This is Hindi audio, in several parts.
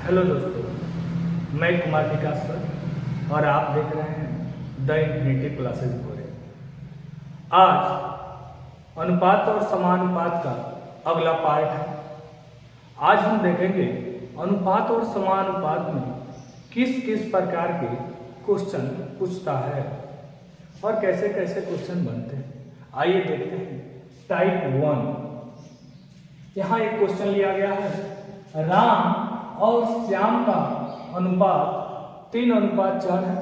हेलो दोस्तों, मैं कुमार विकास सर और आप देख रहे हैं द इन्फिनिटी क्लासेज बोरे। आज अनुपात और समानुपात का अगला पार्ट है। आज हम देखेंगे अनुपात और समानुपात में किस किस प्रकार के क्वेश्चन पूछता है और कैसे कैसे क्वेश्चन बनते हैं। आइए देखते हैं। टाइप 1, यहाँ एक क्वेश्चन लिया गया है। राम और श्याम का अनुपात 3:4 है।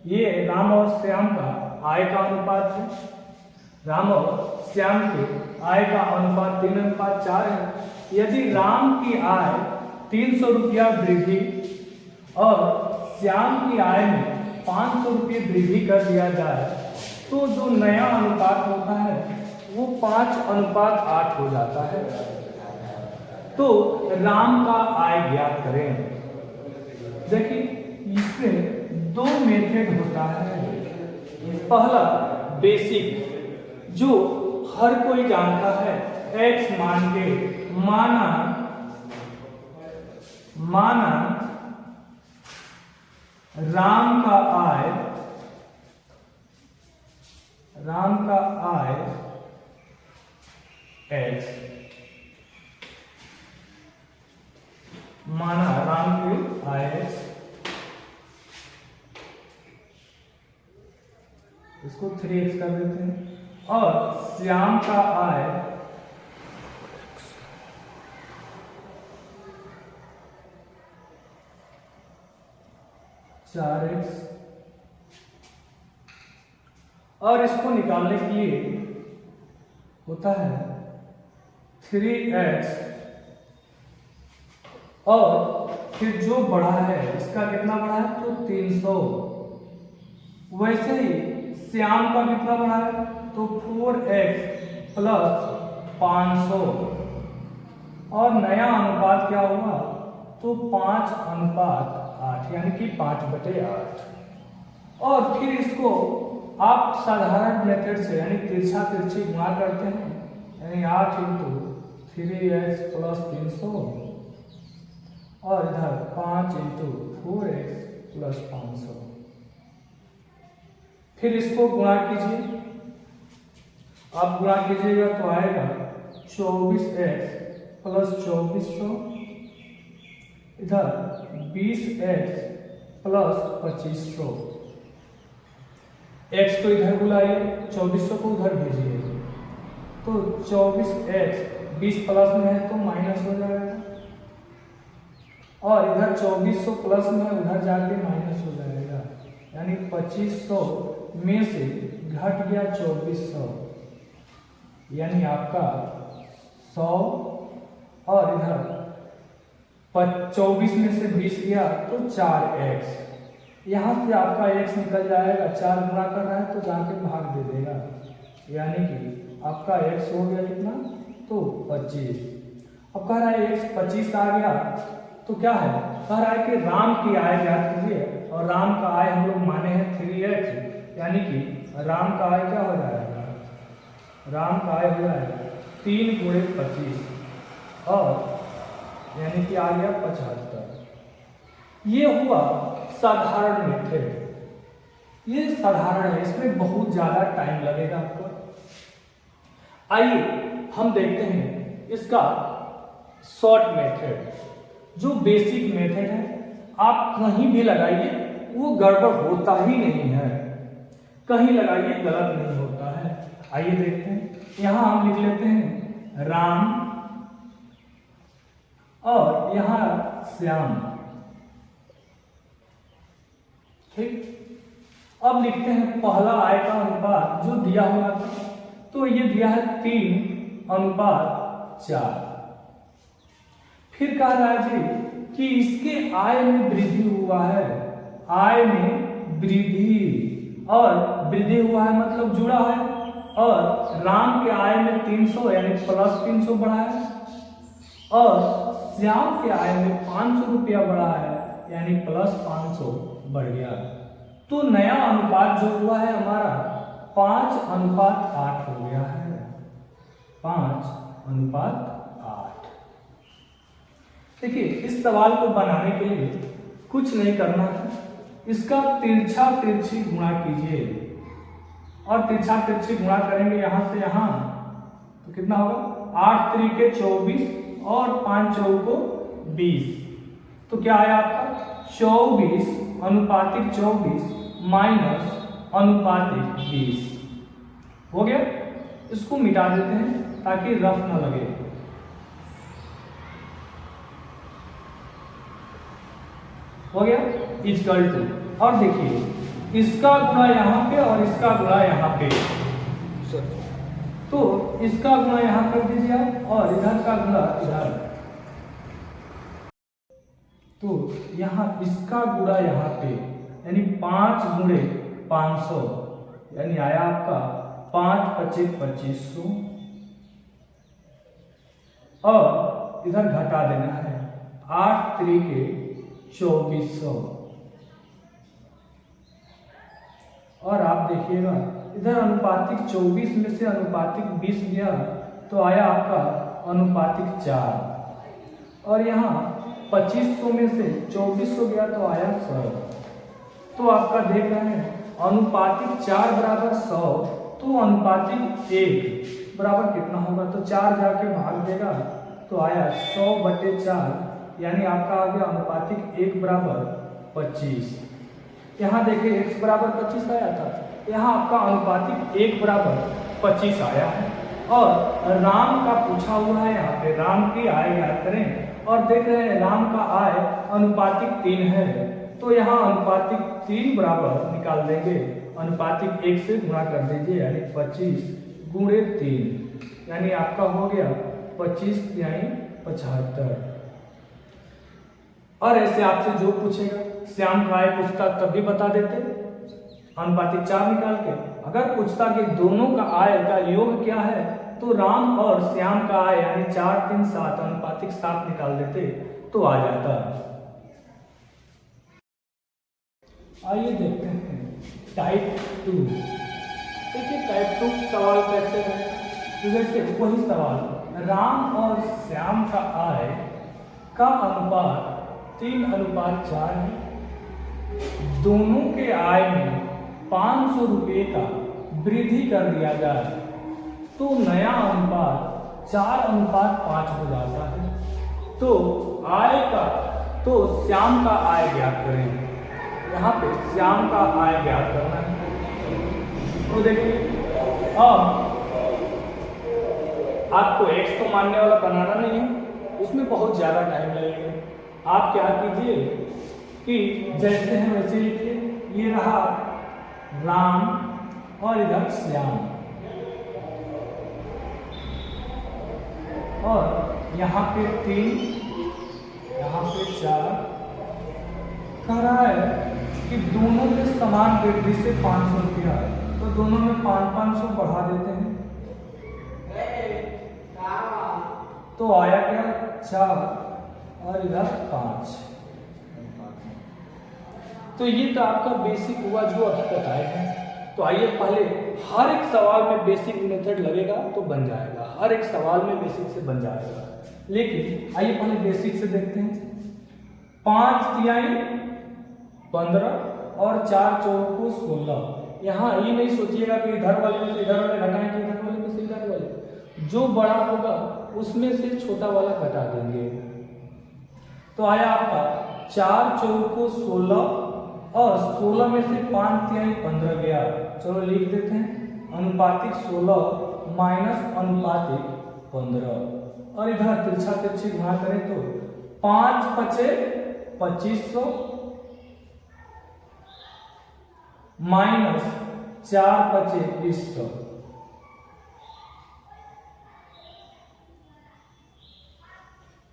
ये राम और श्याम का आय का अनुपात है। राम और श्याम के आय का अनुपात 3:4 है। यदि राम की आय 300 रुपया वृद्धि और श्याम की आय में 500 रुपये वृद्धि कर दिया जाए तो जो नया अनुपात होता है वो 5:8 हो जाता है। तो राम का आय ज्ञात करें। देखिए, इसमें दो मेथड होता है। पहला बेसिक, जो हर कोई जानता है, x मान के माना राम का आय x, माना राम की आय x, इसको 3x कर देते हैं, और श्याम का आय (4x), और इसको निकालने के लिए होता है 3x, और फिर जो बढ़ा है इसका कितना बढ़ा है तो 300। वैसे ही श्याम का कितना बढ़ा है तो 4x प्लस 500, और नया अनुपात क्या हुआ तो 5:8, यानी कि 5/8। और फिर इसको आप साधारण मेथड से यानी तिरछा तिरछी गुणा करते हैं, यानी 8 × 3x प्लस 300, और इधर 5 × 4x प्लस 500। फिर इसको गुणा कीजिए। आप गुणा कीजिएगा तो आएगा 24x प्लस 2400, इधर 20x प्लस 2500। x को इधर बुलाइए, 2400 को उधर भेजिए, तो 24x 20 प्लस में है तो माइनस हो जाएगा, और इधर 2400 प्लस में उधर जाके माइनस हो जाएगा, यानी 2500 में से घट गया 2400, यानी आपका 100, और इधर 24 में से 20 गया तो 4x। यहाँ से आपका x निकल जाएगा, 4 गुणा कर रहा है तो जाके भाग दे देगा, यानी कि आपका x हो गया कितना तो 25। अब कह रहा है x 25 आ गया तो क्या है, कह रहा है कि राम की आय ज्ञात कीजिए, और राम का आय हम लोग माने हैं 3x, यानी कि राम का आय क्या हो जाएगा, राम का आय हो जाएगा 3 × 25, और यानी कि आ गया 75। ये हुआ साधारण मेथड। ये साधारण है, इसमें बहुत ज्यादा टाइम लगेगा आपको। आइए हम देखते हैं इसका शॉर्ट मेथड, जो बेसिक मेथड है। आप कहीं भी लगाइए वो गड़बड़ होता ही नहीं है, कहीं लगाइए गलत नहीं होता है। आइए देखते हैं। यहां हम लिख लेते हैं राम, और यहां श्याम, ठीक। अब लिखते हैं पहला आय का अनुपात जो दिया हुआ था, तो ये दिया है 3:4। फिर कह रहा है जी कि इसके आय में वृद्धि हुआ है, आय में वृद्धि, और वृद्धि हुआ है मतलब जुड़ा है, और राम के आय में 300 यानी प्लस 300 बढ़ा है, और श्याम के आय में 500 रुपया बढ़ा है, यानी प्लस 500 बढ़ गया। तो नया अनुपात जो हुआ है हमारा 5:8 हो गया है, 5:8। देखिए इस सवाल को बनाने के लिए कुछ नहीं करना है, इसका तिरछा तिरछी गुणा कीजिए और तिरछा तिरछी गुणा करेंगे यहाँ से यहाँ तो कितना होगा 8 त्रिके 24 और 5 चौको 20। तो क्या आया आपका 24 अनुपातिक 24 माइनस अनुपातिक 20 हो गया। इसको मिटा देते हैं ताकि रफ ना लगे। हो गया इक्वल टू, और देखिए इसका गुणा यहाँ पे और इसका गुणा यहाँ पे, तो इसका गुणा यहाँ कर दीजिए आप और इधर का गुणा इधर, तो यहाँ इसका गुणा यहाँ पे यानी 5 गुणे 500 यानी आया आपका 5 पच्चीस 2500 और इधर घटा देना है 8 त्रिके 2400 और आप देखिएगा इधर अनुपातिक 24 में से अनुपातिक 20 गया तो आया आपका अनुपातिक 4 और यहाँ 2500 में से 2400 गया तो आया 100। तो आपका देख रहे हैं अनुपातिक 4 बराबर 100, तो अनुपातिक 1 बराबर कितना होगा, तो 4 जाके भाग देगा तो आया 100/4 यानी आपका आ गया अनुपातिक 1 बराबर 25। यहाँ देखिए x बराबर 25 आया था, यहाँ आपका अनुपातिक 1 बराबर 25 आया है और राम का पूछा हुआ है, यहाँ पे राम की आय ज्ञात करें और देख रहे हैं राम का आय अनुपातिक 3 है, तो यहाँ अनुपातिक 3 बराबर निकाल देंगे, अनुपातिक 1 से गुणा कर दीजिए यानी 25 गुणे 3 यानी आपका हो गया 25 यानी 75। और ऐसे आपसे जो पूछेगा श्याम का आय पूछता तब भी बता देते अनुपातिक 4 निकाल के। अगर पूछता कि दोनों का आय का योग क्या है तो राम और श्याम का आय यानी 4 3 7 अनुपातिक 7 निकाल देते तो आ जाता। आइए देखते हैं टाइप 2। देखिए टाइप 2 सवाल कैसे है, तो जैसे वही सवाल राम और श्याम का आय का अनुपात 3:4 है, दोनों के आय में 500 रुपये का वृद्धि कर दिया जाए तो नया अनुपात 4:5 हो जाता है। तो आय का, तो श्याम का आय ज्ञात करें, यहाँ पे श्याम का आय ज्ञात करना है। तो देखिए अब आपको x तो मानने वाला बनाना नहीं है, उसमें बहुत ज़्यादा टाइम लगेगा। आप क्या कीजिए कि जैसे हैं वैसे लिखिए, ये रहा राम और इधर श्याम और यहाँ पे 3 यहाँ पे 4 कह रहा है कि दोनों में समान वृद्धि से 500 रुपया है, तो दोनों में 500 बढ़ा देते हैं तो आया क्या 4 और इधर 5। तो ये तो आपका बेसिक हुआ जो अभी तक आए हैं। तो आइए पहले हर एक सवाल में बेसिक मेथड लगेगा तो बन जाएगा, हर एक सवाल में बेसिक से बन जाएगा। लेकिन आइए पहले बेसिक से देखते हैं। 5 तिहाई 15 और 4 चौको 16। यहाँ ये नहीं सोचिएगा कि इधर वाले में से इधर वाले घटाएं कि इधर वाले में से इधर वाले, जो बड़ा होगा उसमें से छोटा वाला घटा देंगे। तो आया आपका 4 चौको 16 और 16 में से 5 तिहाई 15 गया, चलो लिख देते हैं अनुपातिक 16 माइनस अनुपातिक 15 और इधर तिरछा तिरछी गुणा करें तो 5 पचे 2500 माइनस 4 पचे 2000।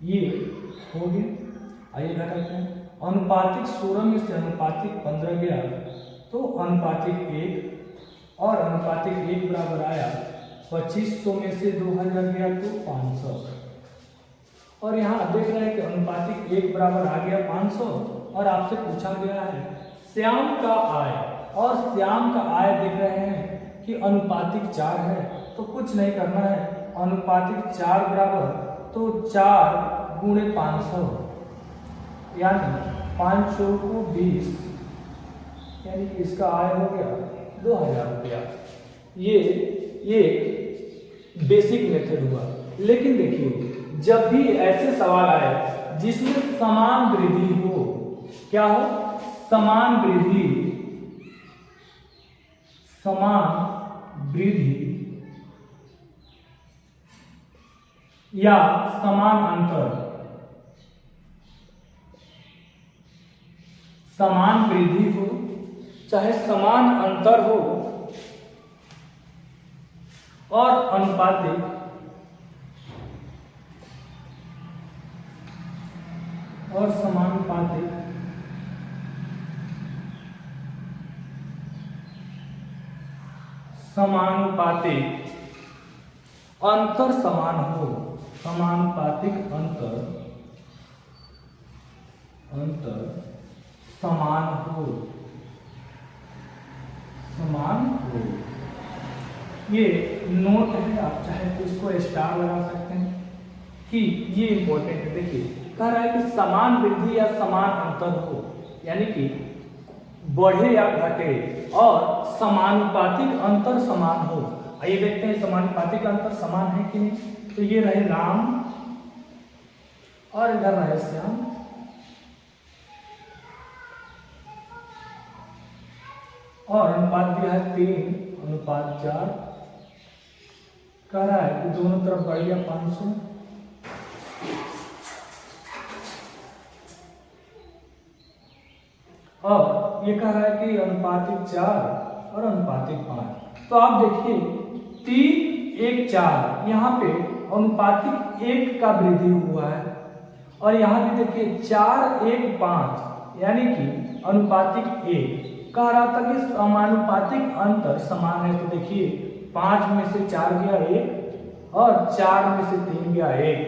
ये हो गया। आइए घटाते हैं, अनुपातिक 16 में से अनुपातिक 15 गया तो अनुपातिक 1 और अनुपातिक 1 बराबर आया 2500 में से 2000 गया तो 500 और यहाँ देख रहे हैं कि अनुपातिक 1 बराबर आ गया 500 और आपसे पूछा गया है श्याम का आय, और श्याम का आय देख रहे हैं कि अनुपातिक 4 है, तो कुछ नहीं करना है, अनुपातिक 4 बराबर तो 4 गुणे 500, यानी 5 को 20, यानी कि इसका आय हो गया 2000 रुपया। ये बेसिक मेथड हुआ। लेकिन देखिए जब भी ऐसे सवाल आए जिसमें समान वृद्धि हो, क्या हो, समान वृद्धि या समान अंतर, समान वृद्धि हो चाहे समान अंतर हो और अनुपातिक और समानुपातिक अंतर समान हो, समानुपातिक अंतर समान हो, ये नोट है, आप चाहे तो इसको स्टार लगा सकते हैं कि ये इंपॉर्टेंट है। देखिए कह रहा है कि समान वृद्धि या समान अंतर हो, यानी कि बढ़े या घटे, और समानुपातिक अंतर समान हो। आइए देखते हैं समानुपातिक अंतर समान है कि नहीं। तो ये रहे राम और इधर रहे श्याम, और अनुपात दिया है 3:4। कह रहा है कि दोनों तरफ बढ़ गया 500, और ये कह रहा है कि अनुपातिक 4 और अनुपातिक 5। तो आप देखिए 3:1:4, यहाँ पे अनुपातिक 1 का वृद्धि हुआ है, और यहाँ भी देखिए 4:1:5, यानी कि अनुपातिक 1। कह रहा था कि समानुपातिक अंतर समान है। तो देखिए 5 में से 4 गया 1 और 4 में से 3 गया 1।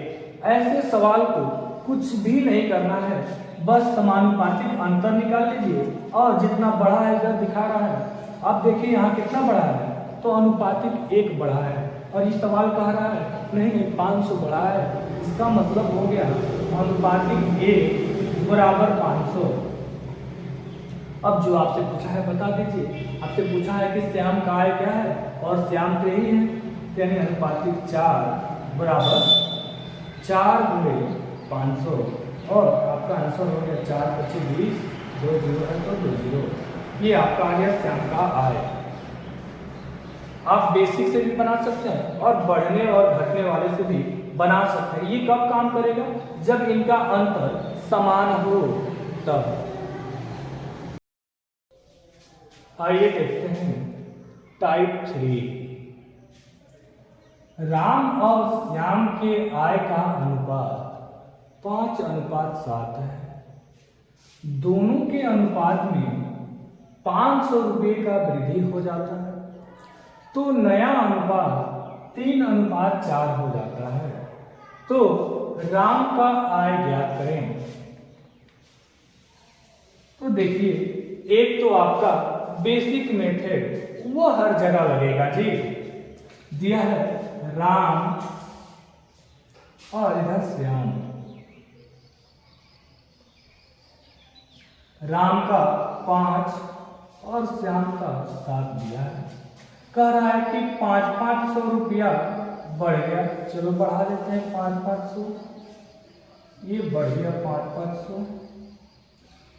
ऐसे सवाल को कुछ भी नहीं करना है, बस समानुपातिक अंतर निकाल लीजिए, और जितना बड़ा है इधर दिखा रहा है, आप देखिए यहाँ कितना बड़ा है, तो अनुपातिक 1 बढ़ा है, और ये सवाल कह रहा है नहीं 500 बढ़ा है, इसका मतलब हो गया अनुपातिक 1 बराबर 500। अब जो आपसे पूछा है बता दीजिए। आपसे पूछा है कि श्याम का आय क्या है, और श्याम तो यही है, यानी अनुपातिक 4 बराबर 4 गुणे 500, और आपका आंसर हो गया 4×25 20, 2 0 है तो 2 0। ये आपका आ गया श्याम का आय। आप बेसिक से भी बना सकते हैं और बढ़ने और घटने वाले से भी बना सकते हैं। ये कब काम करेगा, जब इनका अंतर समान हो तब। आइए देखते हैं टाइप 3। राम और श्याम के आय का अनुपात 5:7 है। दोनों के अनुपात में 500 रुपये का वृद्धि हो जाता है, तो नया अनुपात 3:4 हो जाता है। तो राम का आय ज्ञात करें। तो देखिए एक तो आपका बेसिक मेथड वो हर जगह लगेगा जी। दिया है राम और इधर श्याम, राम का 5 और श्याम का 7 दिया है। कह रहा है कि 500 रुपया बढ़ गया, चलो बढ़ा देते हैं 500, ये बढ़ गया 500।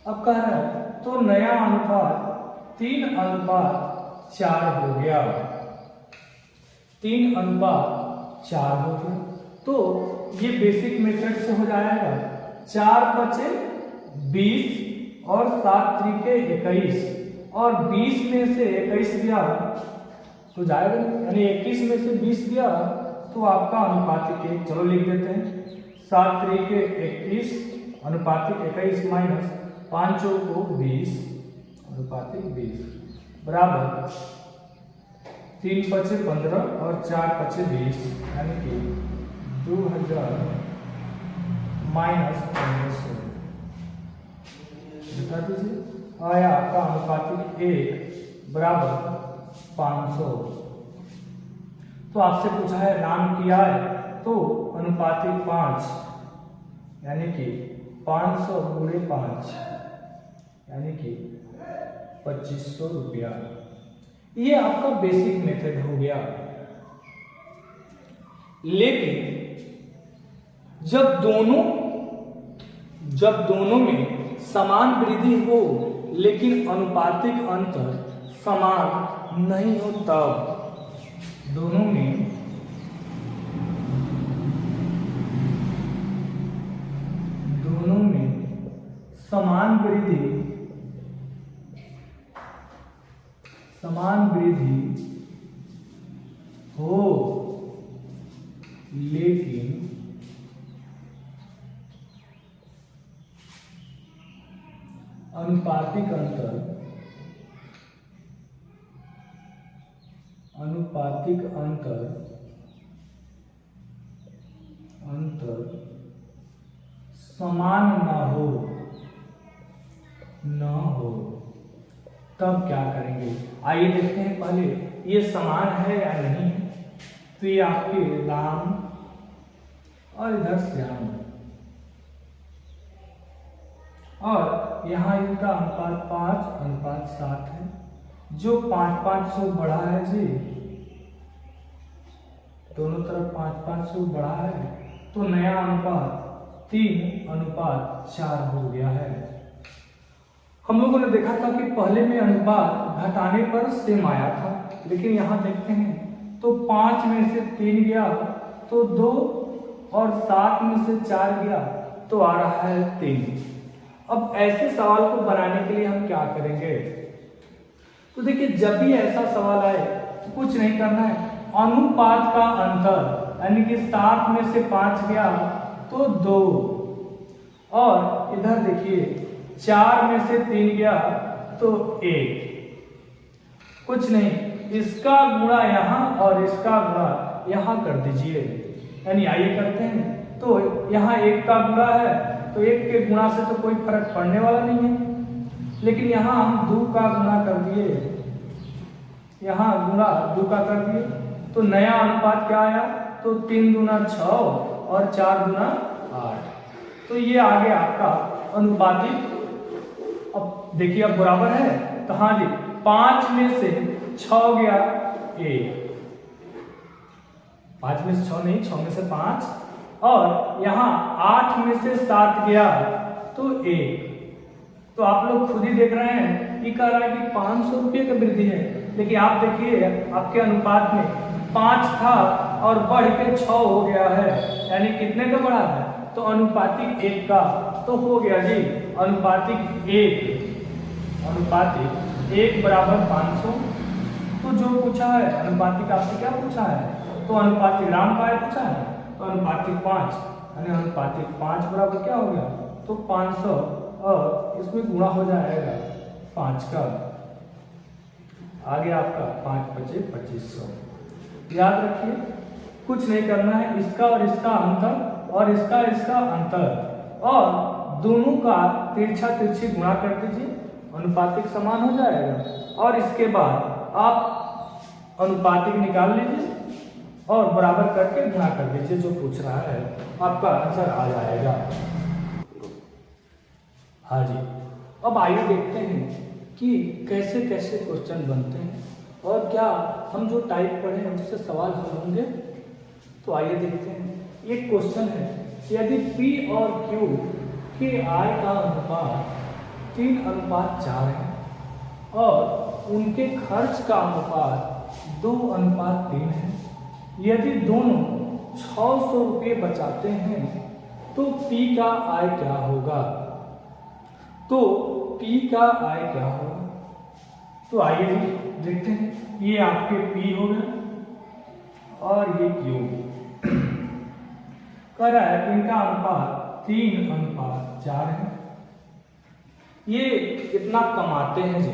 अब कह रहा है तो नया अनुपात 3:4 हो गया, 3:4 हो गया। तो ये बेसिक मेथड से हो जाएगा 4×5 = 20 और 7×3 = 21, और 20 में से 21 गया तो जाएगा, यानी 21 में से 20 गया तो आपका अनुपातिक 1। चलो लिख देते हैं 7×3 = 21 अनुपातिक 21 माइनस 5 को 20 अनुपातिक 20 बराबर 3×5 = 15 और 4×5 = 20, यानी कि 2000 माइनस 1500 बता दीजिए। आया आपका अनुपातिक 1 बराबर 500। तो आपसे पूछा है राम की आय, तो अनुपातिक 5 यानी कि 500 गुणे 5 यानी कि 2500 रुपया। ये आपका बेसिक मेथड हो गया। लेकिन जब दोनों में समान वृद्धि हो लेकिन अनुपातिक अंतर समान नहीं हो, तब दोनों में समान वृद्धि हो लेकिन अनुपातिक अंतर समान न हो, तब क्या करेंगे? आइए देखते हैं पहले ये समान है या नहीं। तो ये आपके राम और इधर श्याम, और यहाँ इनका अनुपात 5:7 है। जो 5-500 बढ़ा है जी, दोनों तरफ 5-500 बढ़ा है, तो नया अनुपात 3:4 हो गया है। हम लोगों ने देखा था कि पहले में अनुपात घटाने पर सेम आया था, लेकिन यहाँ देखते हैं तो 5 में से 3 गया तो 2, और 7 में से 4 गया तो आ रहा है 3। अब ऐसे सवाल को बनाने के लिए हम क्या करेंगे? तो देखिए, जब भी ऐसा सवाल आए तो कुछ नहीं करना है, अनुपात का अंतर यानी कि 7 में से 5 गया तो 2, और इधर देखिए 4 में से 3 गया तो 1। कुछ नहीं, इसका गुणा यहाँ और इसका गुणा यहाँ कर दीजिए। यानी आइए करते हैं। तो यहाँ 1 का गुणा है तो 1 के गुणा से तो कोई फर्क पड़ने वाला नहीं है, लेकिन यहाँ हम 2 का गुणा कर दिए, यहाँ गुणा 2 का कर दिए, तो नया अनुपात क्या आया? तो 3 दूना 6 और 4 दूना 8। तो ये आ गया आपका अनुपातिक। अब देखिए, अब बराबर है तो हाँ जी, 5 में से 6 गया 1, 5 में से 6 नहीं, 6 में से 5, और यहाँ 8 में से 7 गया तो 1। तो आप लोग खुद ही देख रहे हैं कि कह रहा है कि 500 रुपये का वृद्धि है, लेकिन आप देखिए आपके अनुपात में 5 था और बढ़ के 6 हो गया है, यानी कितने का बढ़ा है? तो अनुपातिक 1 का। तो हो गया जी अनुपातिक 1 बराबर 500। तो जो पूछा है अनुपातिक आपसे क्या पूछा है? तो अनुपातिक राम का पूछा है, तो अनुपातिक 5, यानी अनुपातिक 5 बराबर क्या हो गया? तो 500, और इसमें गुणा हो जाएगा 5 का, आ गया आपका 5×5=2500। याद रखिए, कुछ नहीं करना है, इसका और इसका अंतर और इसका अंतर, और दोनों का तिरछी गुणा कर दीजिए, अनुपातिक समान हो जाएगा। और इसके बाद आप अनुपातिक निकाल लीजिए और बराबर करके गुणा कर दीजिए, जो पूछ रहा है आपका आंसर आ जाएगा। हाँ जी, अब आइए देखते हैं कि कैसे कैसे क्वेश्चन बनते हैं और क्या हम जो टाइप पढ़े हैं उससे सवाल हल होंगे। तो आइए देखते हैं। एक क्वेश्चन है, यदि P और Q के आय का अनुपात 3:4 है और उनके खर्च का अनुपात 2:3 है, यदि दोनों 600 रुपये बचाते हैं तो P का आय क्या होगा? तो P का आय क्या होगा? तो आइए देखते हैं। ये आपके P हो गए और ये Q। कह रहा है इनका अनुपात 3:4 है। ये कितना कमाते हैं जी?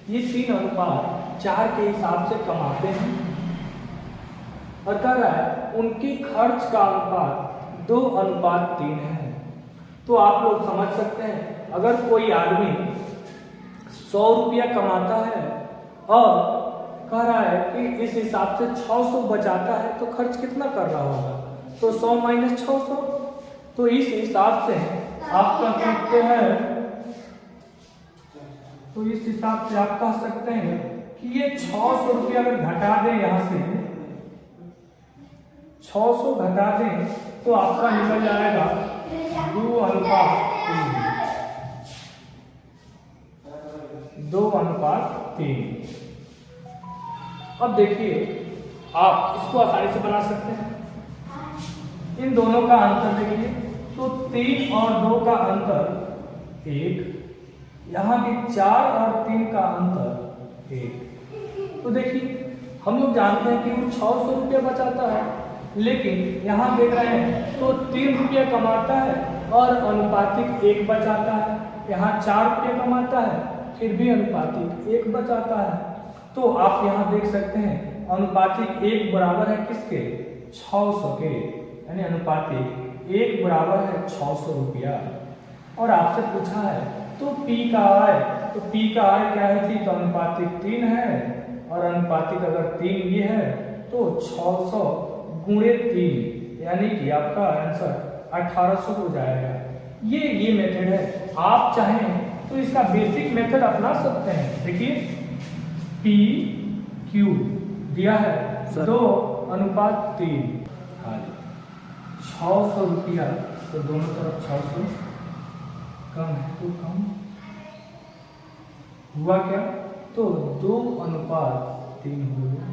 ये 3:4 के हिसाब से कमाते हैं, और कह रहा है उनके खर्च का अनुपात 2:3 है। तो आप लोग समझ सकते हैं, अगर कोई आदमी 100 रुपया कमाता है और कह रहा है कि इस हिसाब से 600 बचाता है, तो खर्च कितना कर रहा होगा? तो 100 माइनस 600। तो इस हिसाब से आप कह सकते हैं, तो इस हिसाब से आप कह सकते हैं कि ये 600 रुपया अगर घटा दें, यहां से 600 घटा दें तो आपका निकल जाएगा 2:3। अब देखिए आप इसको आसानी से बना सकते हैं। इन दोनों का अंतर देखिए, तो 3 और 2 का अंतर 1, यहाँ भी 4 और 3 का अंतर 1। तो देखिए हम लोग जानते हैं कि वो 600 रुपया बचाता है, लेकिन यहाँ देख रहे हैं तो 3 रुपया कमाता है और अनुपातिक 1 बचाता है। यहाँ 4 रुपया कमाता है, फिर भी अनुपातिक 1 बचाता है। तो आप यहाँ देख सकते हैं अनुपातिक 1 बराबर है किसके? 600 के, यानी अनुपातिक 1 बराबर है 600 रुपया। और आपसे पूछा है तो P का आय, तो P का आय क्या है थी? तो अनुपातिक 3 है, और अनुपातिक अगर 3 ये है तो 600 गुणे 3, यानी कि आपका आंसर 1800 हो जाएगा। ये मेथड है। आप चाहें तो इसका बेसिक मेथड अपना सकते हैं। देखिए P Q दिया है 2:3। हाँ जी, 600 रुपया, तो दोनों तरफ 600 कम है तो कम हुआ क्या? तो 2:3 हुआ।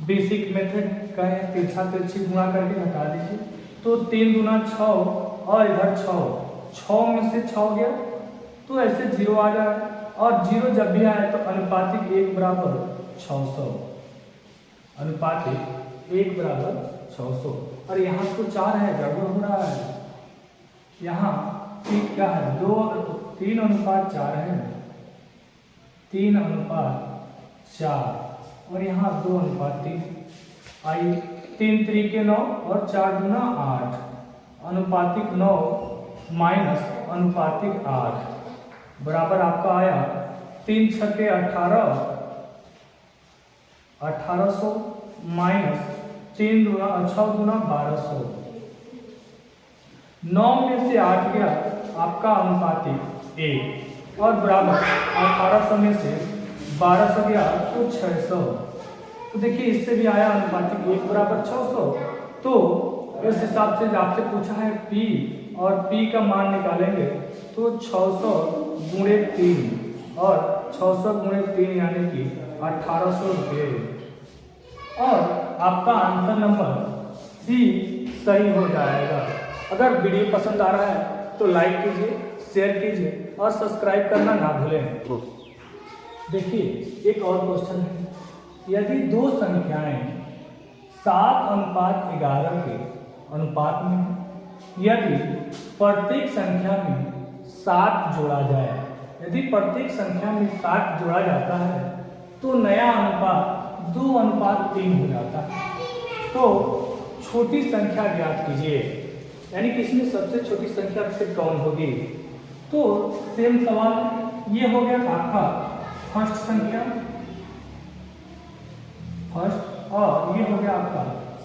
बेसिक मेथड कहें, तिरछा तिरछी गुणा करके हटा दीजिए, तो 3 दूना 6 और इधर 6 में से 6 गया तो ऐसे 0 आ जाए, और 0 जब भी आए तो अनुपातिक 1 बराबर 600, अनुपातिक 1 बराबर 600। और यहाँ तो 4 है, गड़बड़ हो रहा है। यहाँ क्या है? 3:4 है, 3:4, और यहाँ 2:3। आई 3 3 9 और 4 दूना 8, अनुपातिक 9 माइनस अनुपातिक 8 बराबर आपका आया 3 छक्के 18, 1800 माइनस 3 दूना 6 दूना 1200। 9 में से 8 गया आपका अनुपातिक 1, और बराबर 1800 में से 1200 गया तो 600। तो देखिए इससे भी आया अनुपातिक 1 बराबर 600। तो इस हिसाब से आपसे पूछा है P, और P का मान निकालेंगे तो 600 गुणे 3, और 600 गुणे 3 यानी कि 1800 रुपये। और आपका आंसर नंबर C सही हो जाएगा। अगर वीडियो पसंद आ रहा है तो लाइक कीजिए, शेयर कीजिए और सब्सक्राइब करना ना भूलें। देखिए एक और क्वेश्चन है, यदि दो संख्याएं 7:11 के अनुपात में है, यदि प्रत्येक संख्या में 7 जोड़ा जाए, यदि प्रत्येक संख्या में 7 जोड़ा जाता है तो नया अनुपात 2:3 हो जाता है। तो छोटी संख्या ज्ञात कीजिए, यानी कि इसमें सबसे छोटी संख्या फिर कौन होगी? तो सेम सवाल, ये हो गया आपका फर्स्ट संख्या, फर्स्ट, और ये हो गया आपका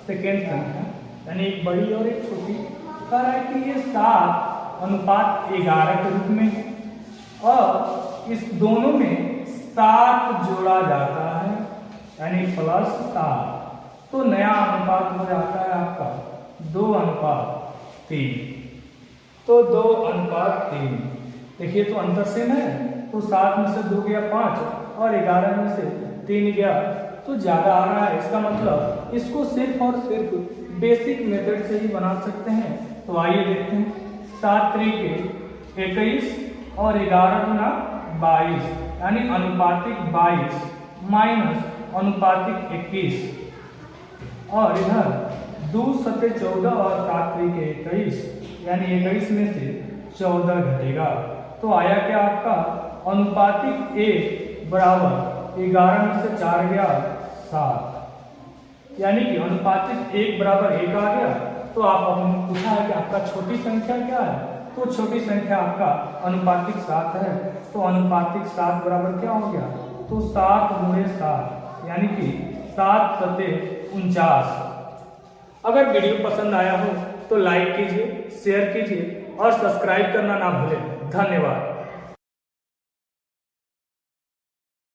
सेकेंड संख्या, यानी एक बड़ी और एक छोटी। कह रहा है कि ये 7:11 के रूप में है, और इस दोनों में 7 जोड़ा जाता है, यानी +7। तो नया अनुपात हो जाता है आपका 2:3। तो 2:3, देखिए तो अंतर सेम है, तो 7 में से 2 गया 5, और 11 में से 3 गया तो ज्यादा आ रहा है। इसका मतलब इसको सिर्फ और सिर्फ बेसिक मेथड से ही बना सकते हैं। तो आइए देखते हैं। 7 3 21 और 11 गुना 22, यानी अनुपातिक 22 माइनस अनुपातिक 21, और इधर 2 7 14 और 7 3 21, यानी 21 में से 14 घटेगा। तो आया क्या आपका अनुपातिक 1 बराबर 11 में से 4 गया 7, यानी कि अनुपातिक 1 बराबर 1 आ गया। तो आप आपने पूछा है कि आपका छोटी संख्या क्या है? तो छोटी संख्या आपका अनुपातिक 7 है। तो अनुपातिक 7 बराबर क्या हो गया? तो 7 गुणे 7, यानी कि 7 7 49, अगर वीडियो पसंद आया हो तो लाइक कीजिए, शेयर कीजिए और सब्सक्राइब करना ना भूलें। धन्यवाद।